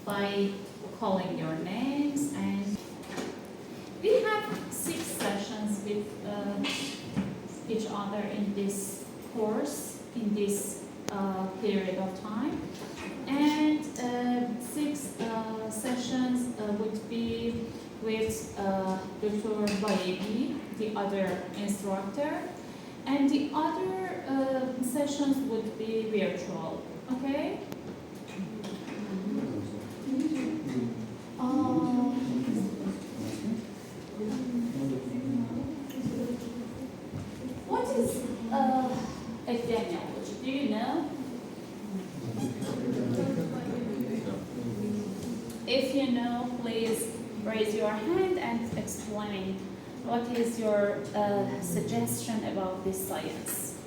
by calling your names, and we have 6 sessions with each other in this course, in this period of time, and 6 sessions would be with Dr. Bayebi, the other instructor, and the other sessions would be virtual, okay? What is epidemiology? Do you know? If you know, please raise your hand and explain what is your suggestion about this science.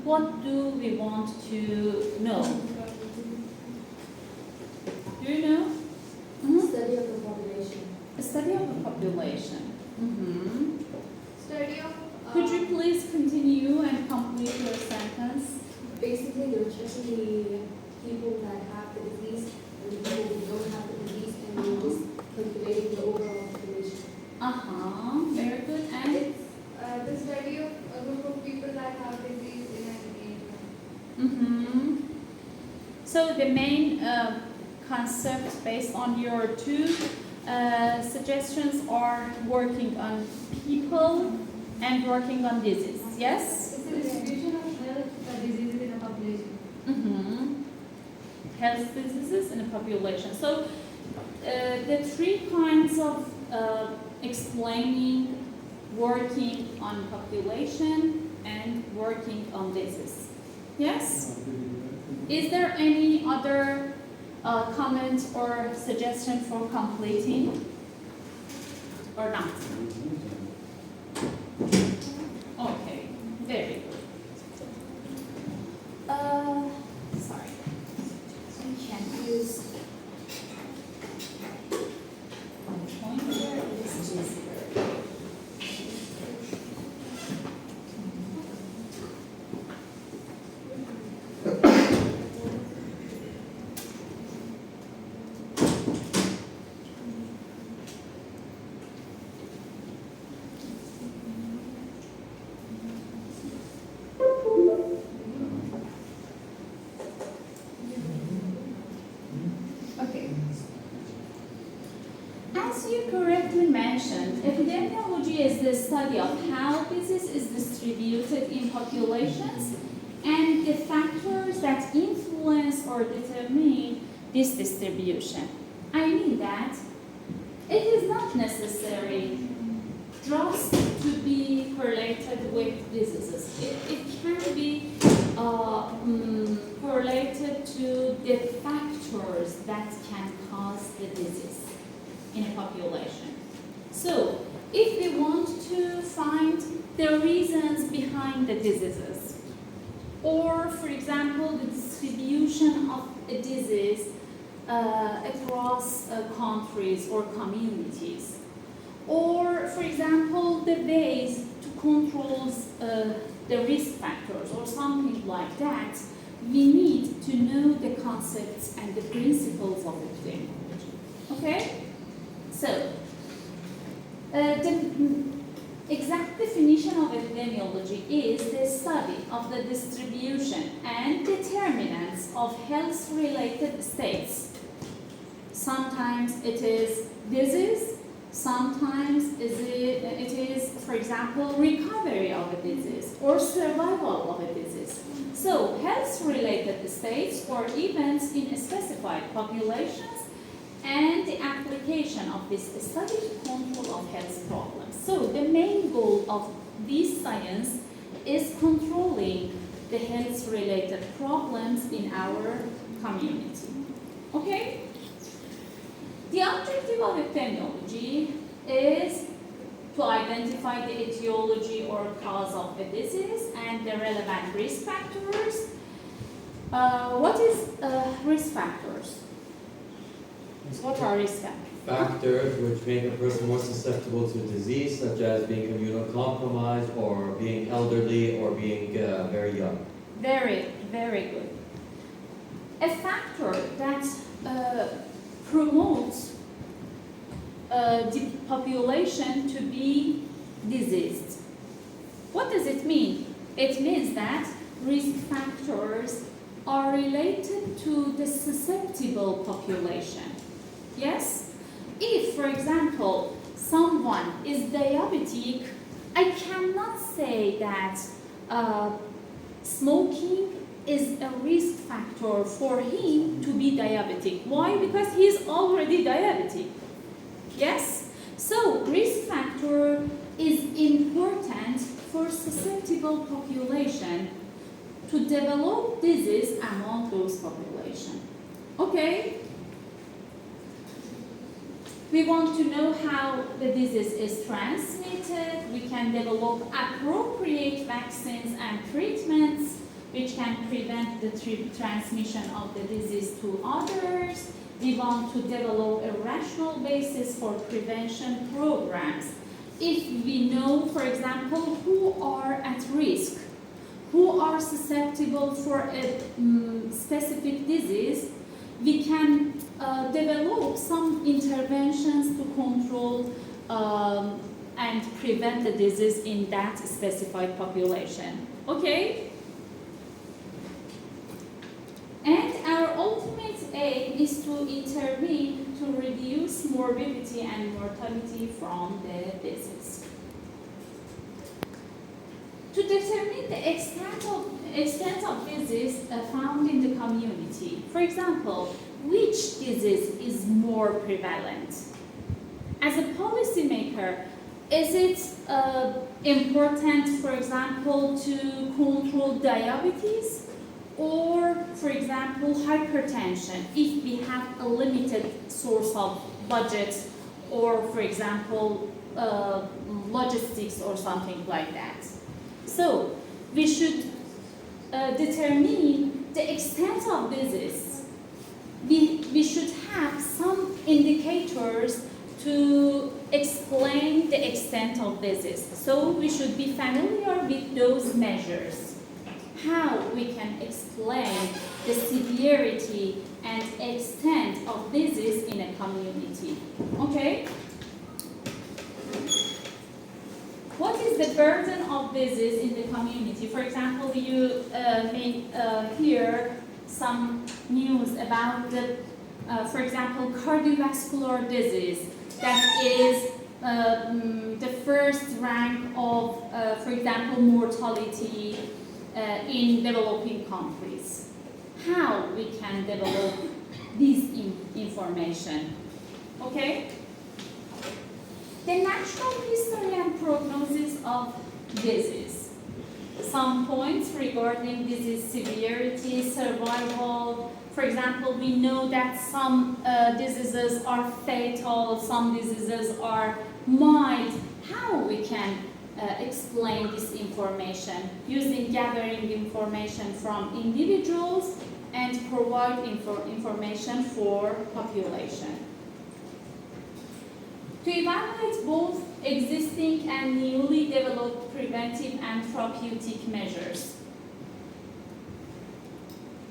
What do we want to know? Do you know? Study of the population. A study of the population. Study of. Could you please continue and complete your sentence? Basically, they're checking the people that have the disease and the people who don't have the disease, and they're just calculating the overall population. Very good. And It's the study of a group of people that have disease in an area. So the main concept based on your 2 suggestions are working on people and working on disease. Yes? It's a distribution of health diseases in a population. Health diseases in a population. So the 3 kinds of explaining working on population and working on disease. Yes? Is there any other comment or suggestion for completing or not? Okay, very good. Sorry. We can use my pointer. It is easier. As you correctly mentioned, epidemiology is the study of how disease is distributed in populations and the factors that influence or determine this distribution. I mean that it is not necessary just to be correlated with diseases. It can be correlated to the factors that can cause the disease in a population. So, if we want to find the reasons behind the diseases, or for example, the distribution of a disease across countries or communities, or for example, the ways to control the risk factors or something like that, we need to know the concepts and the principles of epidemiology. Okay? So, the exact definition of epidemiology is the study of the distribution and determinants of health-related states. Sometimes it is disease, sometimes it is, for example, recovery of a disease or survival of a disease. So, health-related states or events in specified populations and the application of this study to control of health problems. So the main goal of this science is controlling the health-related problems in our community. Okay? The objective of epidemiology is to identify the etiology or cause of a disease and the relevant risk factors. What is risk factors? What are risk factors? Factors which make a person more susceptible to disease, such as being immunocompromised or being elderly or being very young. Very, very good. A factor that promotes the population to be diseased. What does it mean? It means that risk factors are related to the susceptible population. Yes? If, for example, someone is diabetic, I cannot say that smoking is a risk factor for him to be diabetic. Why? Because he's already diabetic. Yes? So, risk factor is important for susceptible population to develop disease among those population. Okay? We want to know how the disease is transmitted. We can develop appropriate vaccines and treatments which can prevent the transmission of the disease to others. We want to develop a rational basis for prevention programs. If we know, for example, who are at risk, who are susceptible for a specific disease, we can develop some interventions to control and prevent the disease in that specified population. Okay? And our ultimate aim is to intervene to reduce morbidity and mortality from the disease. To determine the extent of disease found in the community, for example, which disease is more prevalent? As a policymaker, is it important, for example, to control diabetes? Or, for example, hypertension, if we have a limited source of budget, or, for example, logistics or something like that. So, we should determine the extent of disease. We should have some indicators to explain the extent of disease. So, we should be familiar with those measures. How we can explain the severity and extent of disease in a community. Okay? What is the burden of disease in the community? For example, you may hear some news about the, for example, cardiovascular disease that is the first rank of, for example, mortality in developing countries. How we can develop this information? Okay? The natural history and prognosis of disease. Some points regarding disease severity, survival. For example, we know that some diseases are fatal, some diseases are mild. How we can explain this information using gathering information from individuals and provide information for population. To evaluate both existing and newly developed preventive and therapeutic measures.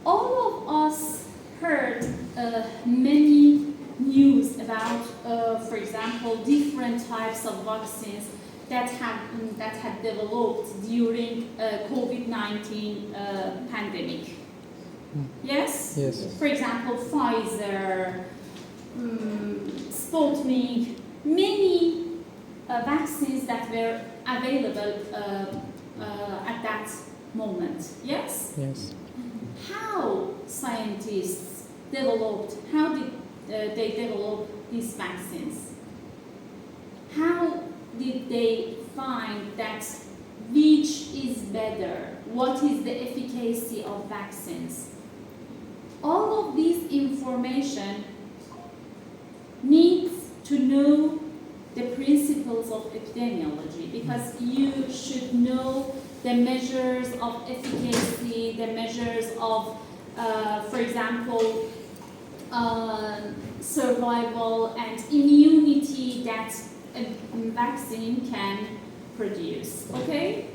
All of us heard many news about, for example, different types of vaccines that have developed during COVID-19 pandemic. Yes? Yes. For example, Pfizer, Sputnik, many vaccines that were available at that moment. Yes? Yes. How scientists developed, how did they develop these vaccines? How did they find that which is better? What is the efficacy of vaccines? All of this information needs to know the principles of epidemiology, because you should know the measures of efficacy, the measures of, for example, survival and immunity that a vaccine can produce, okay?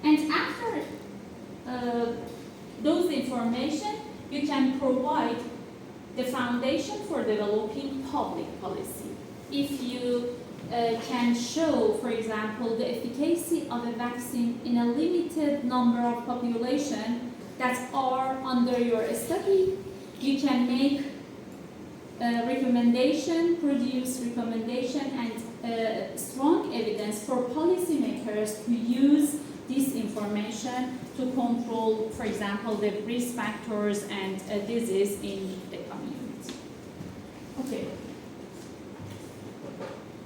And after those information, you can provide the foundation for developing public policy. If you can show, for example, the efficacy of a vaccine in a limited number of population that are under your study, you can make recommendation, produce recommendation and strong evidence for policymakers to use this information to control, for example, the risk factors and disease in the community. Okay.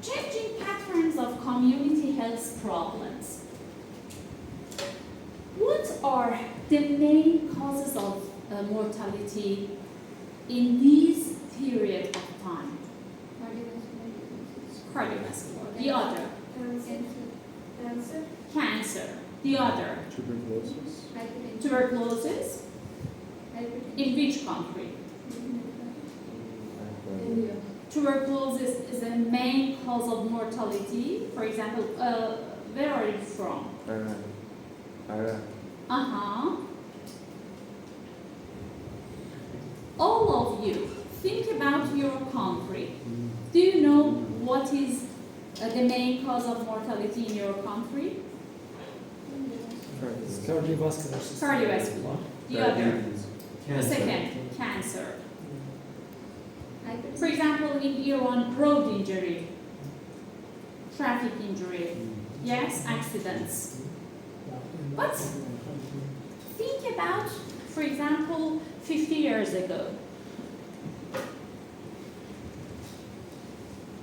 Changing patterns of community health problems. What are the main causes of mortality in this period of time? Cardiovascular. The other. Cancer. The other. Tuberculosis. In which country? India. Tuberculosis is the main cause of mortality. For example, where are you from? Iran. Uh-huh. All of you, think about your country. Do you know what is the main cause of mortality in your country? Cardiovascular system. Cardiovascular. The other. The Cancer. second, cancer. For example, in Iran, road injury, traffic injury, yes, accidents. But think about, for example, 50 years ago.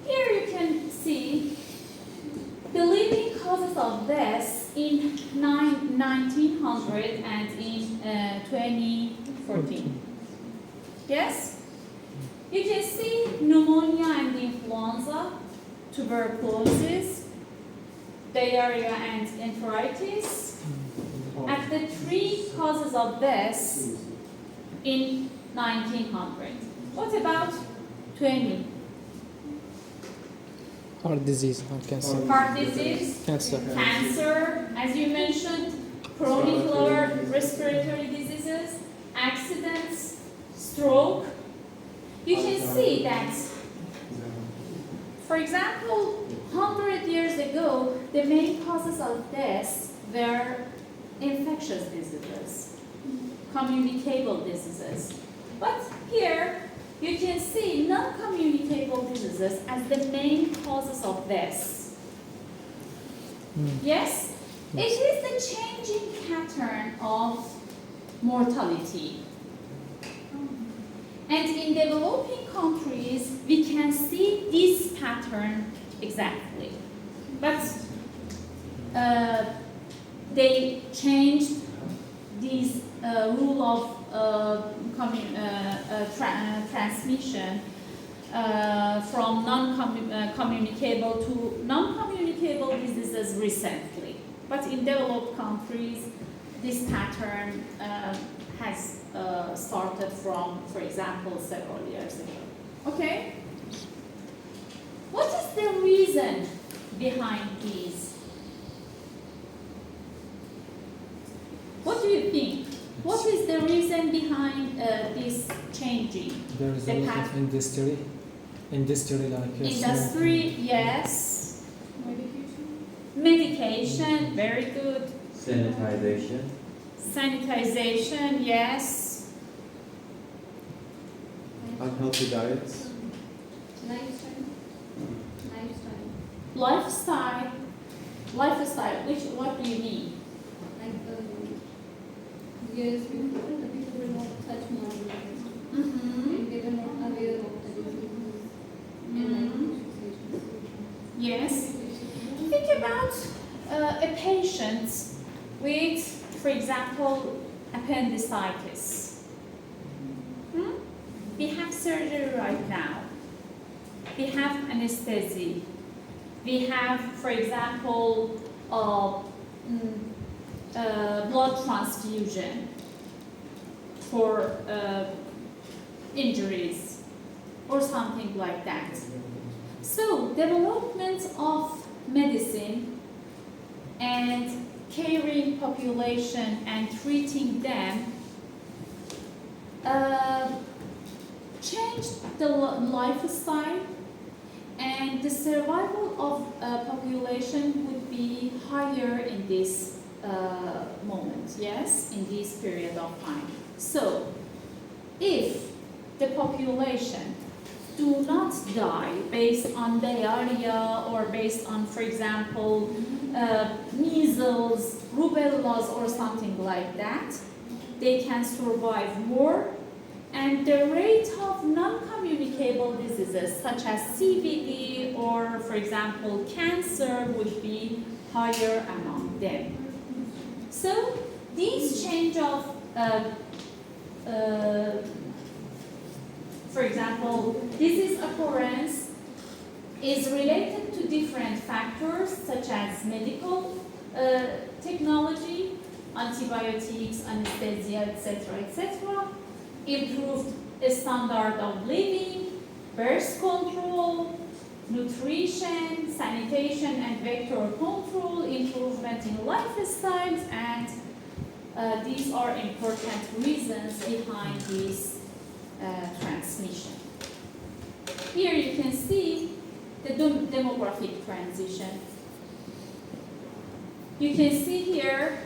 Here you can see the leading causes of death in 1900 and in 2014. Yes? You can see pneumonia and influenza, tuberculosis, diarrhea and enteritis as the three causes of death in 1900. What about 20? Heart disease, cancer. Heart disease, Cancer. cancer, as you mentioned, chronic lower respiratory diseases, accidents, stroke. You can see that, for example, 100 years ago, the main causes of death were infectious diseases, communicable diseases. But here, you can see non-communicable diseases as the main causes of death. Yes? It is the changing pattern of mortality. And in developing countries, we can see this pattern exactly. But they changed this rule of transmission from non-communicable to non-communicable diseases recently. But in developed countries, this pattern has started from, for example, several years ago. Okay? What is the reason behind these? What do you think? What is the reason behind this changing? There is a The lot path- of industry like Industry, yes. Medication, very good. Sanitization. Sanitization, yes. Unhealthy diets. Lifestyle. Lifestyle, what do you mean? Years before, the people were not such modern lives. Mm-hmm. And they were not aware of the diseases and Yes. Think about a patient with, for example, appendicitis. We have surgery right now. We have anesthesia. We have, for example, blood transfusion for injuries or something like that. So, development of medicine and caring population and treating them changed the lifestyle, and the survival of population would be higher in this moment, yes, in this period of time. So, if the population do not die based on diarrhea or based on, for example, measles, rubellas, or something like that, they can survive more, and the rate of non-communicable diseases such as CVD or, for example, cancer would be higher among them. So these change of, for example, disease occurrence is related to different factors such as medical technology, antibiotics, anesthesia, etc., improved standard of living, birth control, nutrition, sanitation and vector control, improvement in lifestyles, and these are important reasons behind this transmission. Here you can see the demographic transition. You can see here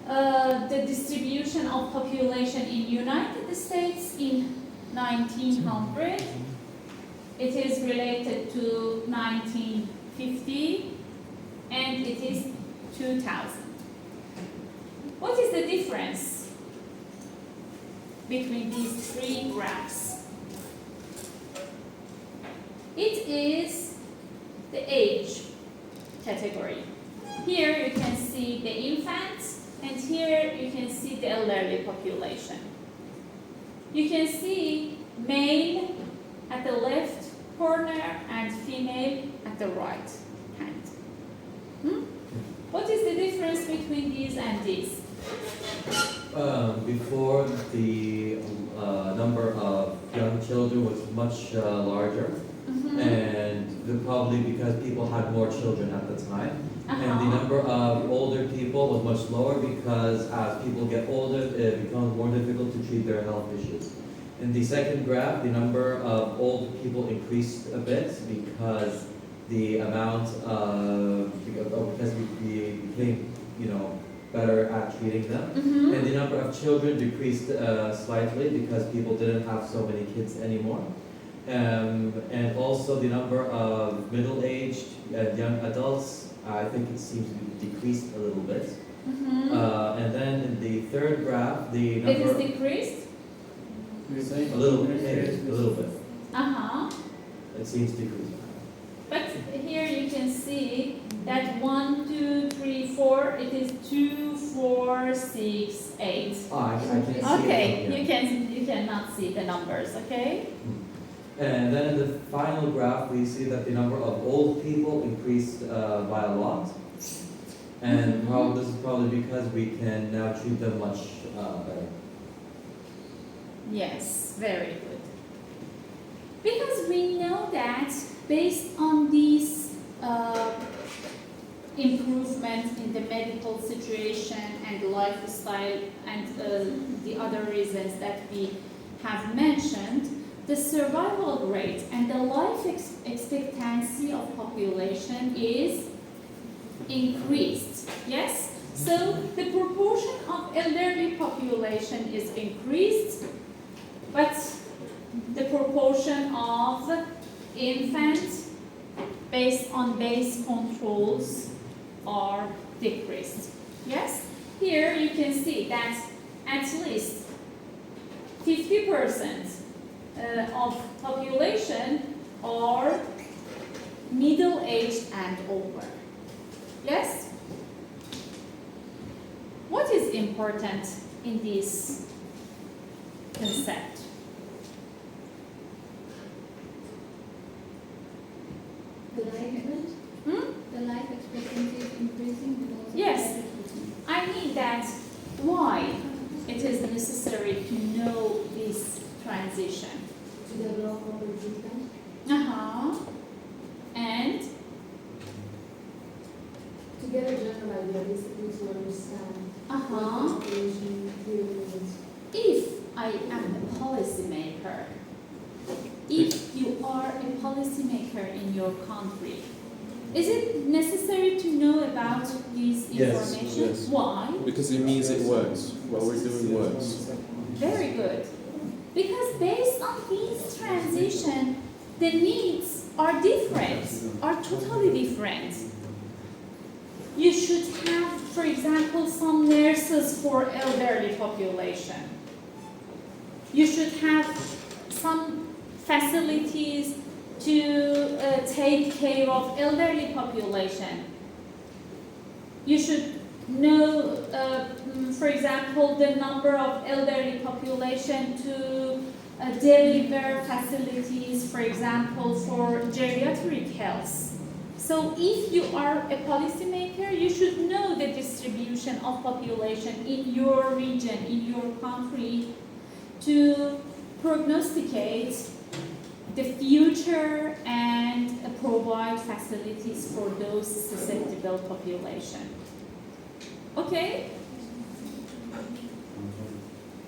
the distribution of population in United States in 1900. It is related to 1950, and it is 2000. What is the difference between these three graphs? It is the age category. Here you can see the infants, and here you can see the elderly population. You can see male at the left corner and female at the right hand. What is the difference between these and these? Before, the number of young children was much larger, and probably because people had more children at the time. And the number of older people was much lower because as people get older, it becomes more difficult to treat their health issues. In the second graph, the number of old people increased a bit because the amount of, because we became, better at treating them. And the number of children decreased slightly because people didn't have so many kids anymore. And also the number of middle-aged and young adults, I think it seems to be decreased a little bit. And then in the third graph, the number... It is decreased? A little bit, maybe, a little bit. It seems decreased. But here you can see that 1, 2, 3, 4, it is 2, 4, 6, 8. I can't see Okay, it. you cannot see the numbers, okay? And then in the final graph, we see that the number of old people increased by a lot. And this is probably because we can now treat them much better. Yes, very good. Because we know that based on these improvements in the medical situation and lifestyle and the other reasons that we have mentioned, the survival rate and the life expectancy of population is increased. Yes? So the proportion of elderly population is increased, but the proportion of infants based on base controls are decreased. Yes? Here you can see that at least 50% of population are middle-aged and older. Yes? What is important in this concept? The life, the life expectancy is increasing because of Yes. life expectancy. I mean that why it is necessary to know this transition. To develop proper treatment. And To get a general idea, basically to understand what the population really needs. if I am a policymaker. If you are a policymaker in your country, is it necessary to know about these Yes, information? yes. Why? Because it means it works. What we're doing works. Very good. Because based on these transition, the needs are different, are totally different. You should have, for example, some nurses for elderly population. You should have some facilities to take care of elderly population. You should know, for example, the number of elderly population to deliver facilities, for example, for geriatric health. So if you are a policymaker, you should know the distribution of population in your region, in your country, to prognosticate the future and provide facilities for those susceptible population. Okay?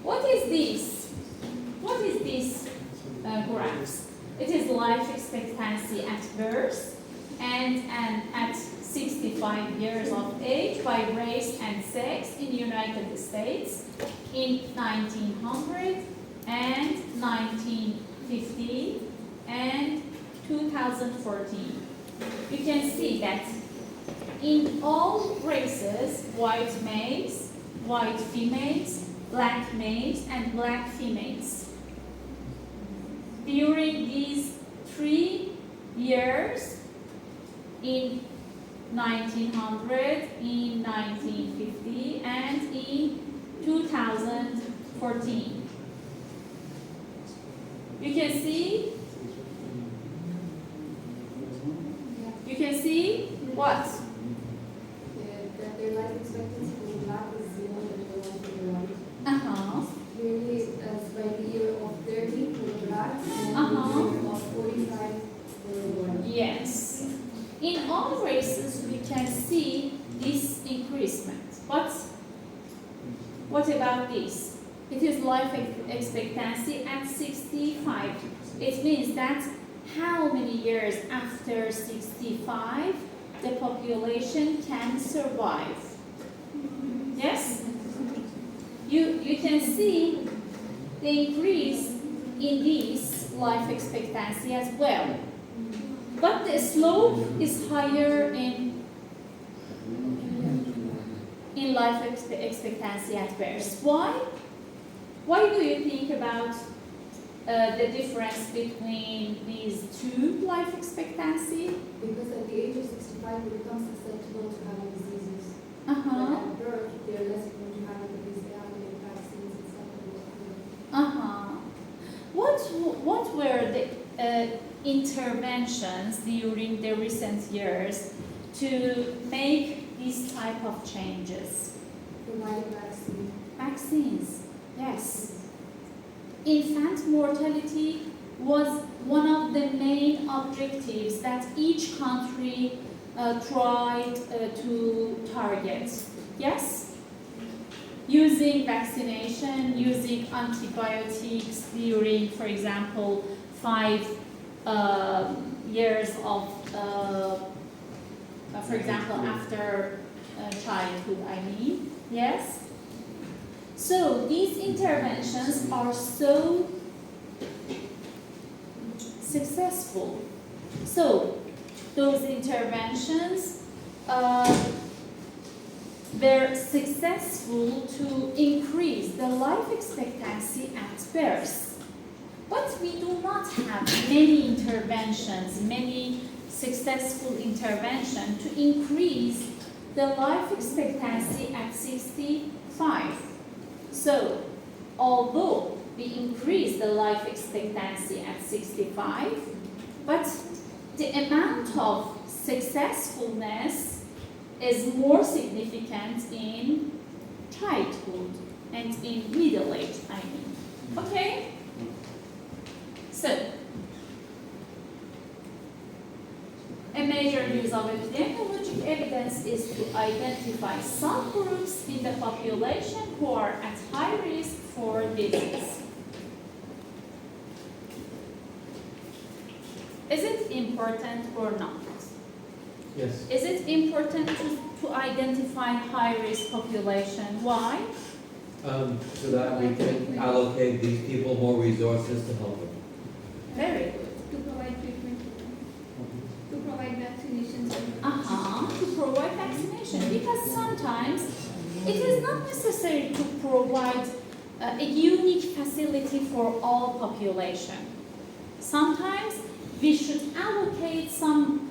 What is this? What is this graphs? It is life expectancy at birth and at 65 years of age by race and sex in the United States in 1900 and 1950 and 2014. You can see that in all races, white males, white females, black males, and black females, during these 3 years, in 1900, in 1950, and in 2014. You can see what? That their life expectancy for the black is lower than the one for the white. Clearly, by the year of 30 for the black and the year of 45 for the white. Yes. In all races, we can see this increasement. But what about this? It is life expectancy at 65. It means that how many years after 65 the population can survive? Yes? You can see the increase in this life expectancy as well. But the slope is higher in life expectancy at birth. Why? Why do you think about the difference between these two life expectancy? Because at the age of 65, they become susceptible to having diseases. But Uh-huh. at birth, they're less prone to having disease. They have to get vaccines and stuff like that. Uh-huh. What were the interventions during the recent years to make these type of changes? Providing vaccine. Vaccines, yes. Infant mortality was one of the main objectives that each country tried to target. Yes? Using vaccination, using antibiotics during, for example, 5 years of, for example, after childhood, I mean. Yes? So these interventions are so successful. So those interventions were successful to increase the life expectancy at birth. But we do not have many interventions, many successful interventions to increase the life expectancy at 65. So, although we increase the life expectancy at 65, but the amount of successfulness is more significant in childhood and in middle age, I mean. Okay? So, a major use of epidemiologic evidence is to identify subgroups in the population who are at high risk for disease. Is it important or not? Yes. Is it important to identify high-risk population? Why? So that we can allocate these people more resources to help them. Very good. To provide treatment, to provide vaccinations. To provide vaccination, because sometimes it is not necessary to provide a unique facility for all population. Sometimes we should allocate some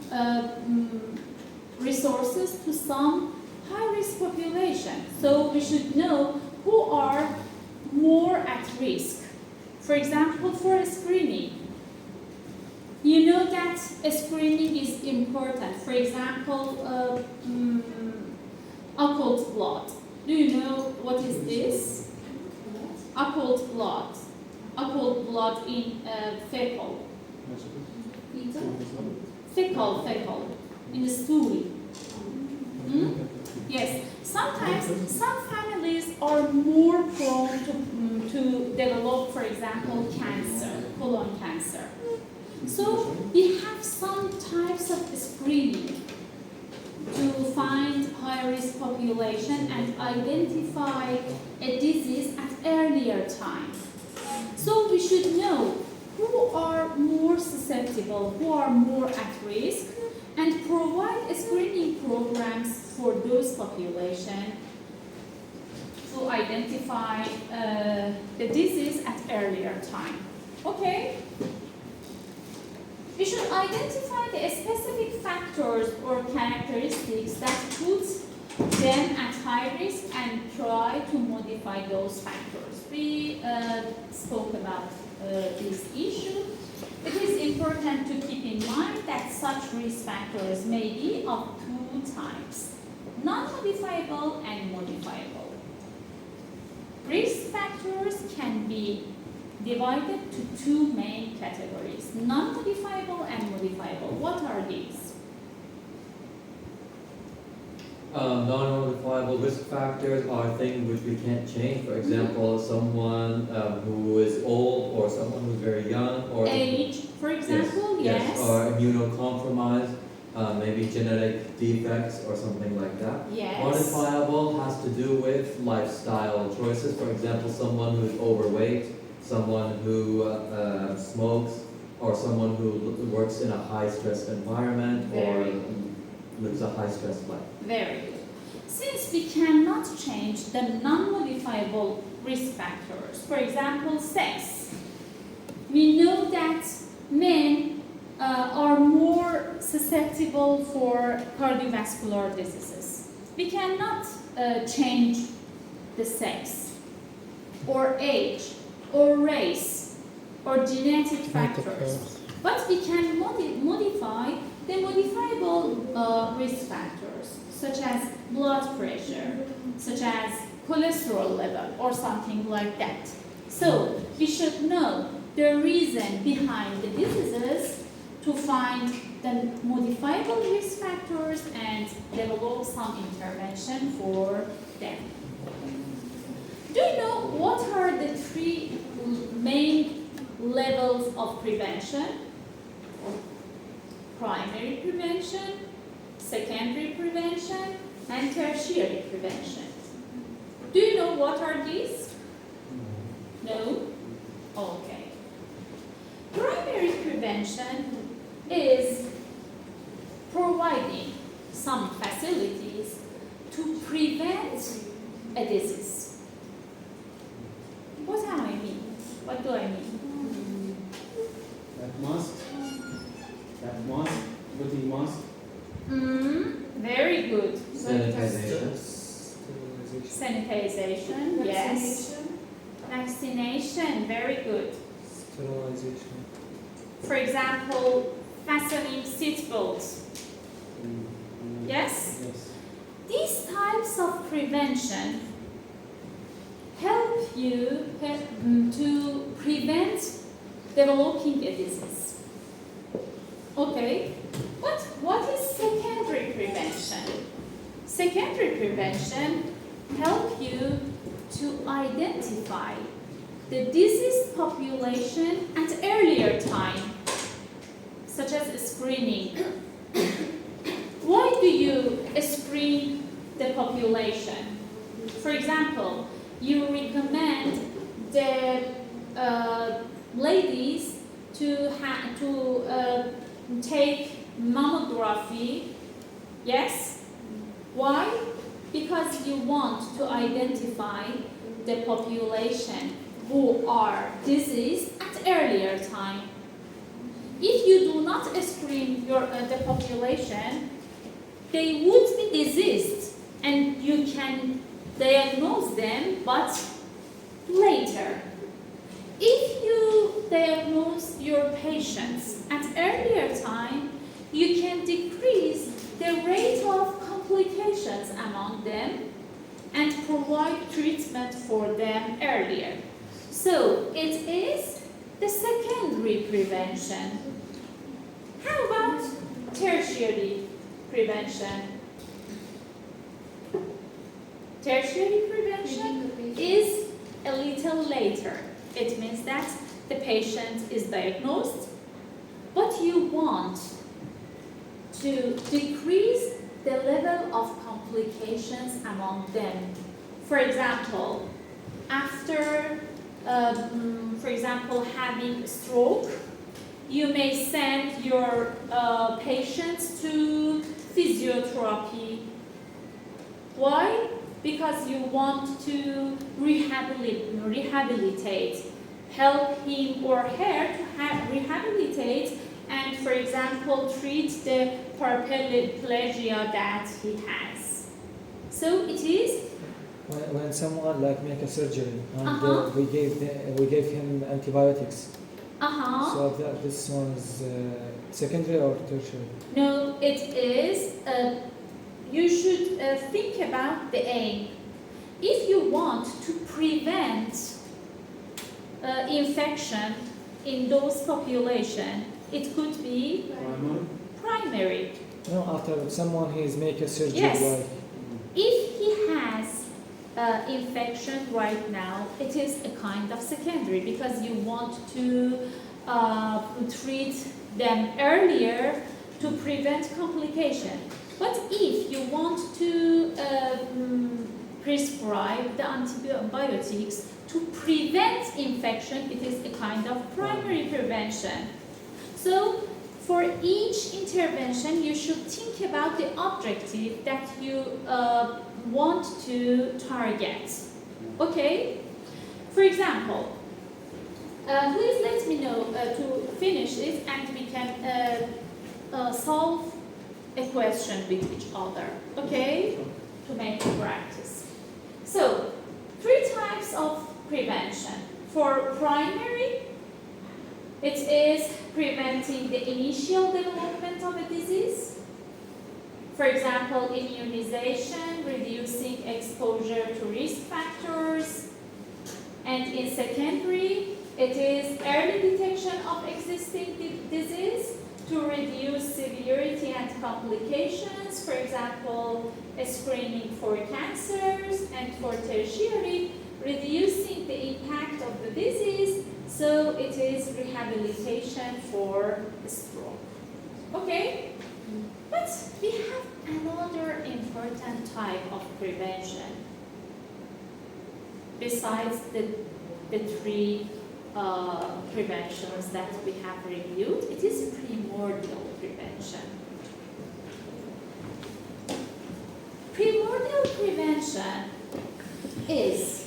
resources to some high-risk population. So we should know who are more at risk. For example, for a screening, you know that a screening is important. For example, occult blood. Do you know what is this? Occult blood. Occult blood in fecal. Fecal, in the stool. Yes, sometimes some families are more prone to develop, for example, cancer, colon cancer. So we have some types of screening to find high-risk population and identify a disease at earlier time. So we should know who are more susceptible, who are more at risk, and provide screening programs for those population to identify the disease at earlier time. Okay? We should identify the specific factors or characteristics that put them at high risk and try to modify those factors. We spoke about this issue. It is important to keep in mind that such risk factors may be of two types, non-modifiable and modifiable. Risk factors can be divided to two main categories, non-modifiable and modifiable. What are these? Non-modifiable risk factors are things which we can't change. For example, someone who is old or someone who's very young or Age, for example, yes. or immunocompromised, maybe genetic defects or something like that. Yes. Modifiable has to do with lifestyle choices. For example, someone who's overweight, someone who smokes, or someone who works in a high-stress environment or lives a high-stress life. Very good. Since we cannot change the non-modifiable risk factors, for example, sex, we know that men are more susceptible for cardiovascular diseases. We cannot change the sex, or age, or race, or genetic factors. But we can modify the modifiable risk factors, such as blood pressure, such as cholesterol level, or something like that. So we should know the reason behind the diseases to find the modifiable risk factors and develop some intervention for them. Do you know what are the three main levels of prevention? Primary prevention, secondary prevention, and tertiary prevention. Do you know what are these? No? Okay. Primary prevention is providing some facilities to prevent a disease. What do I mean? What do I mean? That mask, putting mask. Very good. Sanitization. Sanitization, yes. Vaccination, very good. Sterilization. For example, fastening seat belts. Yes? Yes. These types of prevention help you to prevent developing a disease. Okay, but what is secondary prevention? Secondary prevention help you to identify the diseased population at earlier time, such as screening. Why do you screen the population? For example, you recommend the ladies to take mammography, yes? Why? Because you want to identify the population who are diseased at earlier time. If you do not screen the population, they would be diseased and you can diagnose them, but later. If you diagnose your patients at earlier time, you can decrease the rate of complications among them and provide treatment for them earlier. So it is the secondary prevention. How about tertiary prevention? Tertiary prevention is a little later. It means that the patient is diagnosed, but you want to decrease the level of complications among them. For example, after having a stroke, you may send your patients to physiotherapy. Why? Because you want to rehabilitate, help him or her to rehabilitate and, for example, treat the paraplegia that he has. So it is When someone like make a surgery and Uh-huh. we gave him antibiotics. uh-huh. So this one is secondary or tertiary? No, it is. You should think about the aim. If you want to prevent infection in those population, it could be Primary? primary. No, after someone he's make a surgery Yes. like If he has infection right now, it is a kind of secondary because you want to treat them earlier to prevent complication. But if you want to prescribe the antibiotics to prevent infection, it is a kind of primary prevention. So for each intervention, you should think about the objective that you want to target. Okay? For example, please let me know to finish it and we can solve a question with each other. Okay? To make a practice. So, 3 types of prevention. For primary, it is preventing the initial development of a disease. For example, immunization, reducing exposure to risk factors. And in secondary, it is early detection of existing disease to reduce severity and complications. For example, screening for cancers, and for tertiary, reducing the impact of the disease. So it is rehabilitation for stroke. Okay? But we have another important type of prevention. Besides the 3 preventions that we have reviewed, it is primordial prevention. Primordial prevention is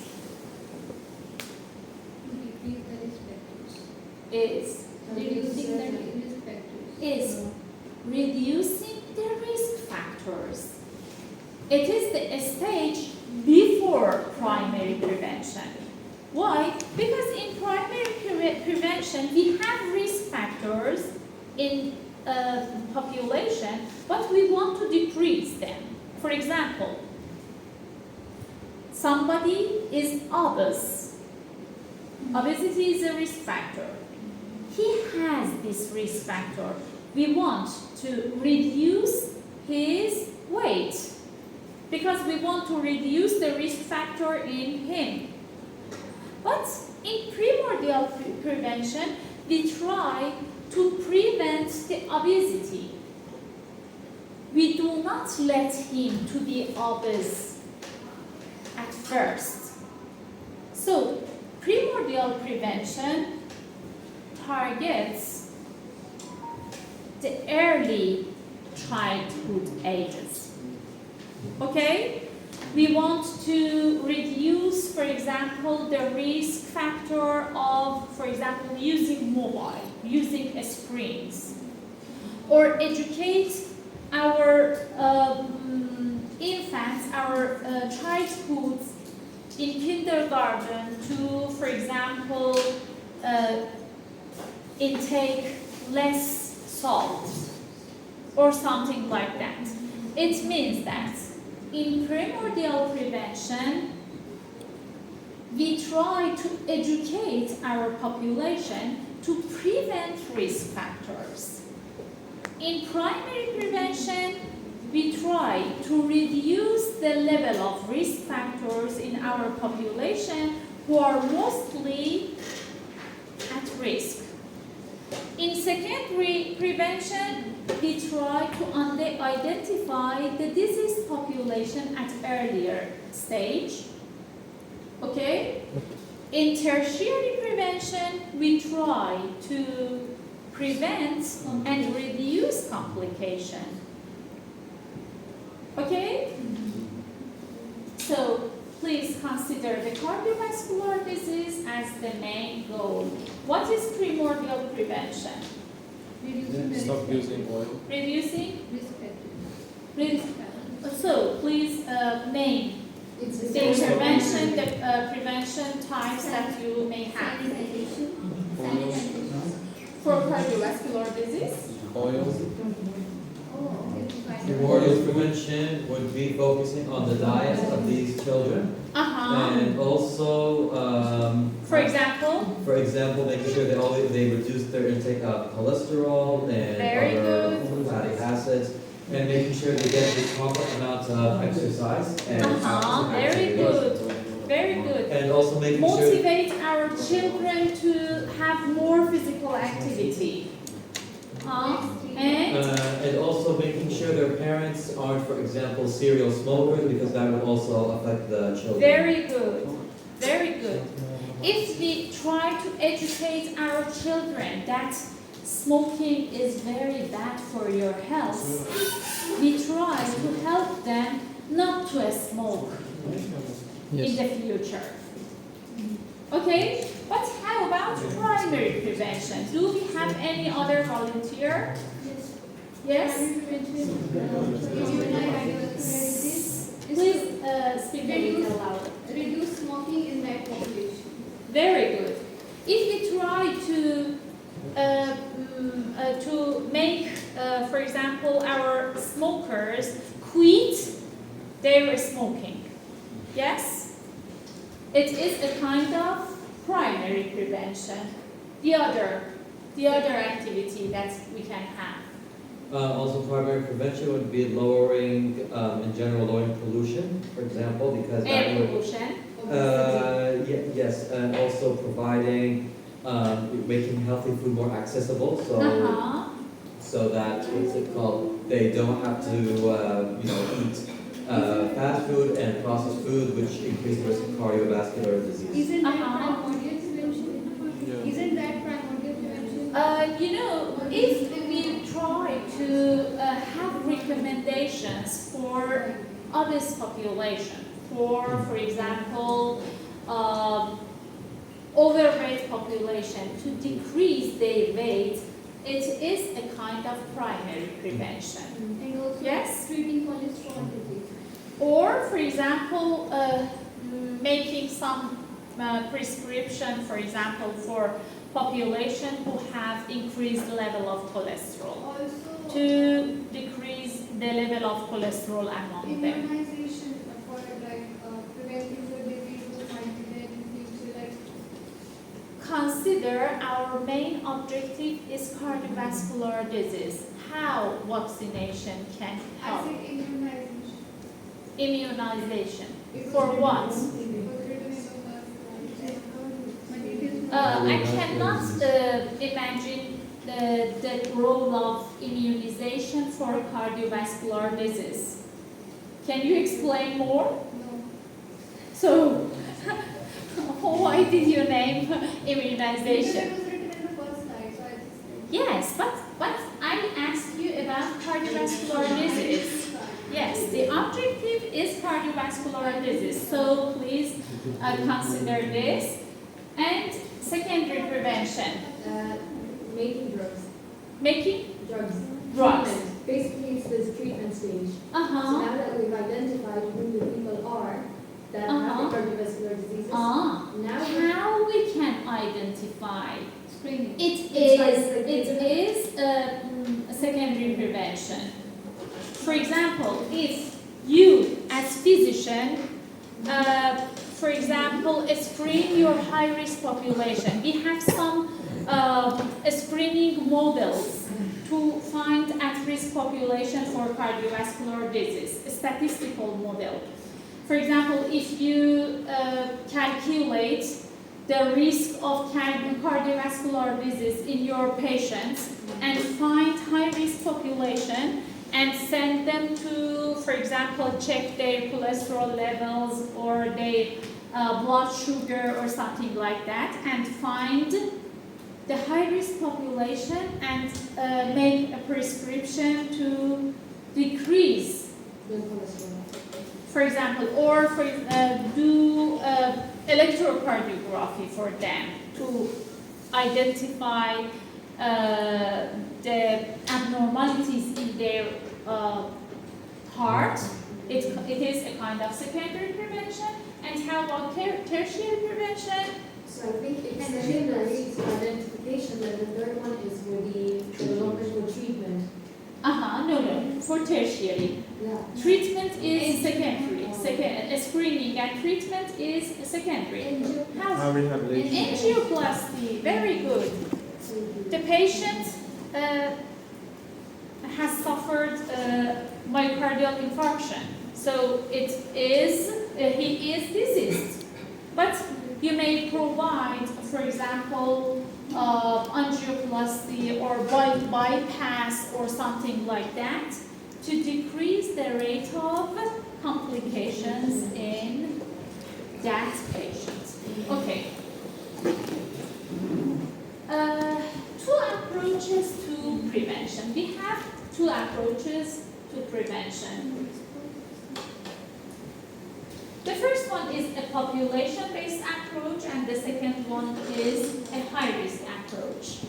reducing the risk factors. It is the stage before primary prevention. Why? Because in primary prevention, we have risk factors in population, but we want to decrease them. For example, somebody is obese. Obesity is a risk factor. He has this risk factor. We want to reduce his weight because we want to reduce the risk factor in him. But in primordial prevention, we try to prevent the obesity. We do not let him to be obese at first. So, primordial prevention targets the early childhood ages. Okay? We want to reduce, for example, the risk factor of, for example, using mobile, using screens, or educate our infants, our childhood in kindergarten to, for example, intake less salt or something like that. It means that in primordial prevention, we try to educate our population to prevent risk factors. In primary prevention, we try to reduce the level of risk factors in our population who are mostly at risk. In secondary prevention, we try to identify the disease population at earlier stage. Okay? In tertiary prevention, we try to prevent and reduce complication. Okay? So, please consider the cardiovascular disease as the main goal. What is primordial prevention? Reducing the Stop risk using oil. Reducing? risk factor. So, please name It's the intervention, the prevention types that you may have. Sanitation. Oil. For cardiovascular disease? Oil. Oh, okay. Primordial prevention would be focusing on the diet of these children, and also, For example? for example, making sure they reduce their intake of cholesterol and Very other good. fatty acids, and making sure they get the proper amount of exercise and Very activities. good. Very good. And also making sure. Motivate our children to have more physical activity. And also making sure their parents aren't, for example, serial smokers, because that would also affect the children. Very good. Very good. If we try to educate our children that smoking is very bad for your health, we try to help them not to smoke in the future. Okay, but how about primary prevention? Do we have any other volunteer? Yes? Please speak a little louder. Reduce smoking in that population. Very good. If we try to make, for example, our smokers quit their smoking, yes, it is a kind of primary prevention. The other activity that we can have. Also, primary prevention would be lowering, in general, lowering pollution, for example, because that Air would. pollution. Yes, and also providing, making healthy food more accessible, so that, what's it called, they don't have to, eat fast food and processed food, which increase the risk of cardiovascular disease. Isn't that primordial prevention? Isn't that primordial prevention? If we try to have recommendations for obese population, for example, overweight population to decrease their weight, it is a kind of primary prevention. And also Yes? treating cholesterol disease. Or, for example, making some prescription, for example, for population who have increased level of cholesterol, Also, to decrease the level of cholesterol among them. immunization for preventing the disease that might be there in future, like Consider our main objective is cardiovascular disease. How vaccination can I help? said immunization. Immunization. For what? I cannot imagine the role of immunization for cardiovascular disease. Can you explain more? So, why did you name immunization? Yes, but I asked you about cardiovascular disease. Yes, the objective is cardiovascular disease. So please consider this. And secondary prevention. Making drugs. Making Drugs. drugs. Treatment. Basically, it's this treatment stage. So now that we've identified who the people are that have the cardiovascular diseases, now how we can identify? Screening. It is secondary prevention. For example, if you as physician, for example, screen your high-risk population, we have some screening models to find at-risk population for cardiovascular disease, a statistical model. For example, if you calculate the risk of cardiovascular disease in your patients and find high-risk population and send them to, for example, check their cholesterol levels or their blood sugar or something like that, and find the high-risk population and make a prescription to decrease, for example, or do electrocardiography for them to identify the abnormalities in their heart. It is a kind of secondary prevention. And how about tertiary prevention? So I think it's secondary to identification, and the third one is for the long-term treatment. No. For tertiary. Yeah. Treatment is secondary. Screening and treatment is secondary. How? Rehabilitation. Angioplasty, very good. The patient has suffered myocardial infarction, so he is deceased. But you may provide, for example, angioplasty or bypass or something like that to decrease the rate of complications in that patient. Okay. Two approaches to prevention. We have two approaches to prevention. The first one is a population-based approach, and the second one is a high-risk approach.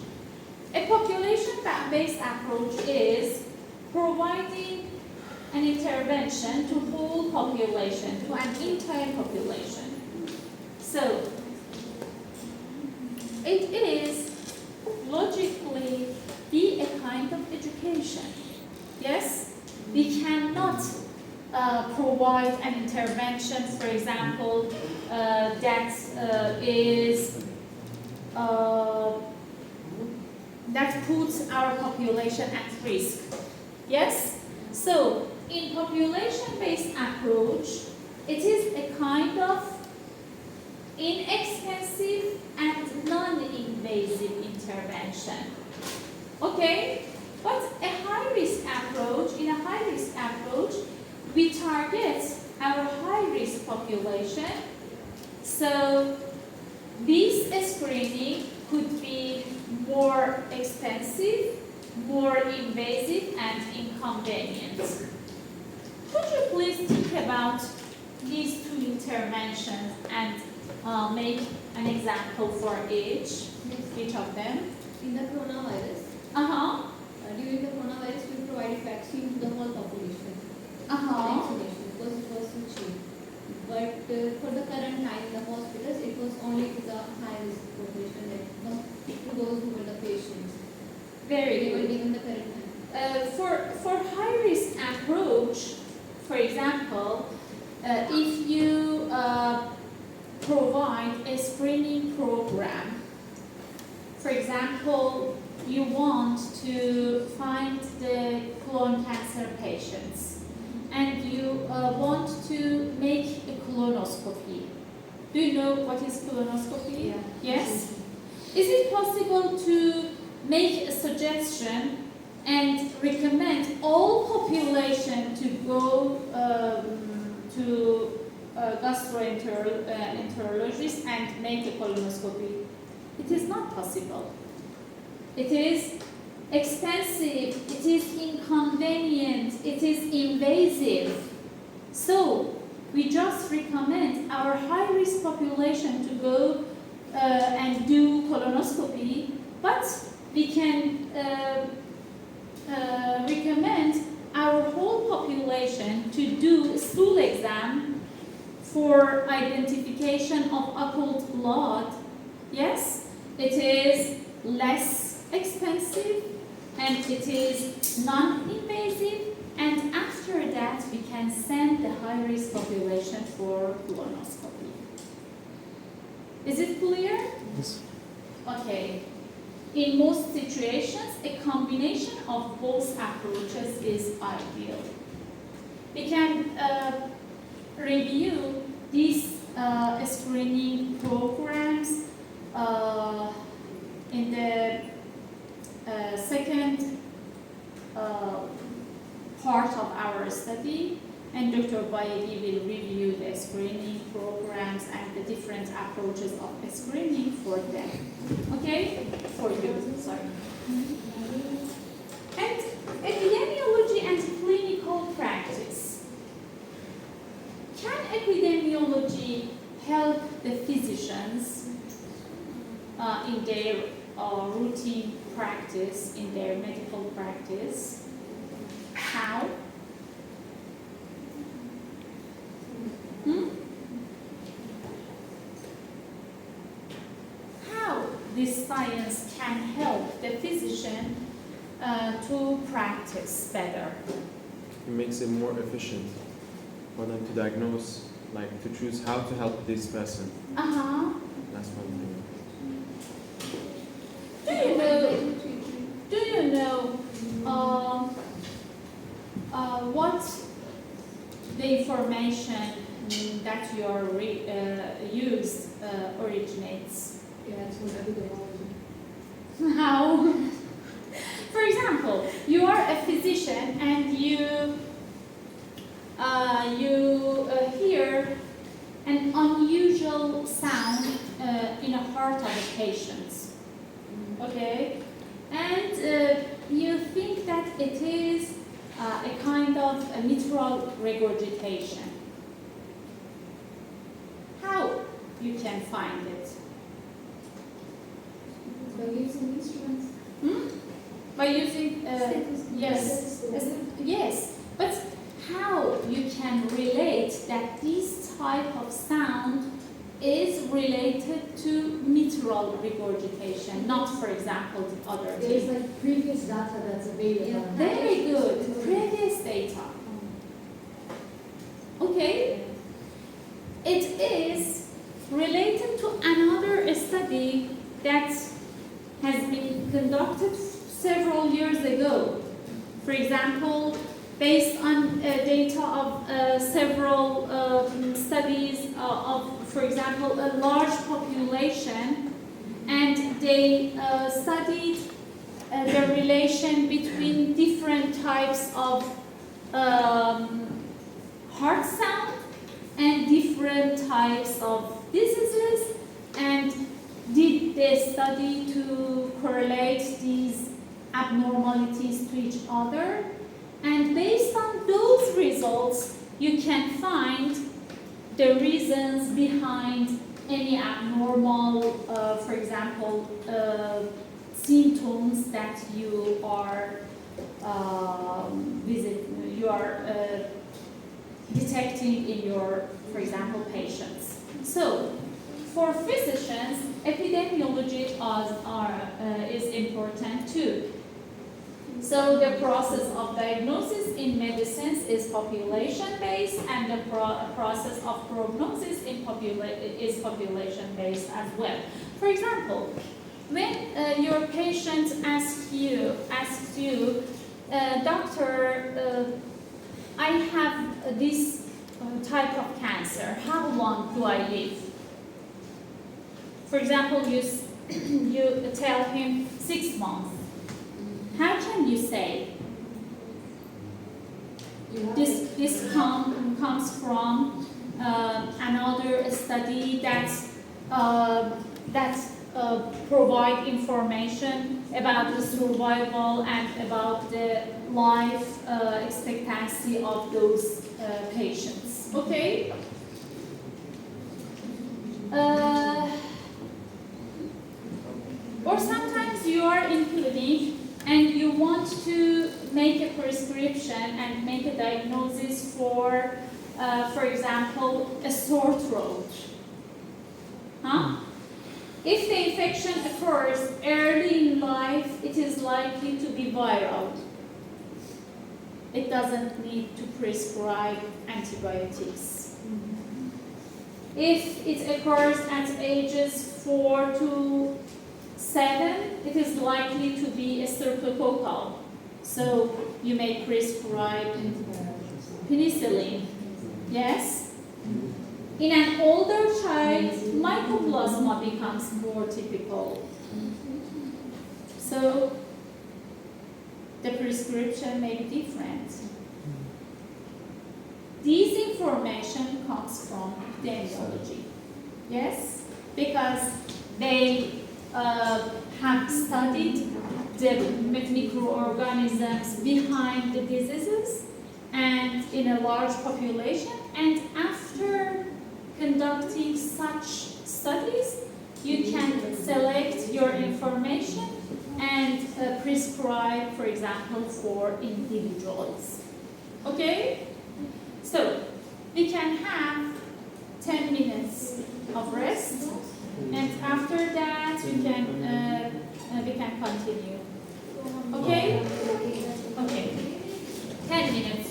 A population-based approach is providing an intervention to whole population, to an entire population. So, it is logically be a kind of education. Yes? We cannot provide an intervention, for example, that puts our population at risk. Yes? So, in population-based approach, it is a kind of inexpensive and non-invasive intervention. Okay? But a high-risk approach, in a high-risk approach, we target our high-risk population. So this screening could be more expensive, more invasive, and inconvenient. Could you please think about these two interventions and make an example for each of them? In the coronavirus, during the coronavirus, we provided vaccine to the whole population. Vaccination, because it was so cheap. But for the current time in the hospitals, it was only to the high-risk population, to those who were the patients. Very They were good. given the current time. For high-risk approach, for example, if you provide a screening program, for example, you want to find the colon cancer patients, and you want to make a colonoscopy. Do you know what is colonoscopy? Yeah. Yes? Is it possible to make a suggestion and recommend all population to go to gastroenterologist and make a colonoscopy? It is not possible. It is expensive, it is inconvenient, it is invasive. So we just recommend our high-risk population to go and do colonoscopy, but we can recommend our whole population to do a stool exam for identification of occult blood. Yes, it is less expensive and it is non-invasive, and after that we can send the high-risk population for colonoscopy. Is it clear? Yes. Okay. In most situations, a combination of both approaches is ideal. We can review these screening programs in the second part of our study, and Dr. Bayegi will review the screening programs and the different approaches of screening for them. Okay? For you, sorry. And epidemiology and clinical practice. Can epidemiology help the physicians in their routine practice, in their medical practice? How? How this science can help the physician to practice better? It makes it more efficient for them to diagnose, like to choose how to help this person. Uh-huh. That's one thing. Do you know what the information that you are used originates? Yeah, it's from epidemiology. How? For example, you are a physician and you hear an unusual sound in the heart of a patient. Okay? And you think that it is a kind of a mitral regurgitation. How you can find it? By using instruments. By using yes, yes. But how you can relate that this type of sound is related to mitral regurgitation, not, for example, the other There's thing. like previous data that's available. Very good. Previous data. Okay. It is related to another study that has been conducted several years ago. For example, based on data of several studies of, for example, a large population, and they studied the relation between different types of heart sound and different types of diseases, and did the study to correlate these abnormalities to each other. And based on those results, you can find the reasons behind any abnormal, for example, symptoms that you are detecting in your, for example, patients. So, for physicians, epidemiology is important too. So the process of diagnosis in medicines is population-based, and the process of prognosis is population-based as well. For example, when your patient asks you, doctor, I have this type of cancer. How long do I live? For example, you tell him 6 months. How can you say? This comes from another study that provide information about the survival and about the life expectancy of those patients. Okay. Or sometimes you are in clinic and you want to make a prescription and make a diagnosis for example, a sore throat. Huh? If the infection occurs early in life, it is likely to be viral. It doesn't need to prescribe antibiotics. If it occurs at ages 4 to 7, it is likely to be a streptococcal. So you may prescribe penicillin. Yes? In an older child, mycoplasma becomes more typical. So the prescription may be different. This information comes from epidemiology. Yes? Because they have studied the microorganisms behind the diseases and in a large population, and after conducting such studies, you can select your information and prescribe, for example, for individuals. Okay? So, we can have 10 minutes of rest, and after that, we can continue. Okay? Okay. 10 minutes.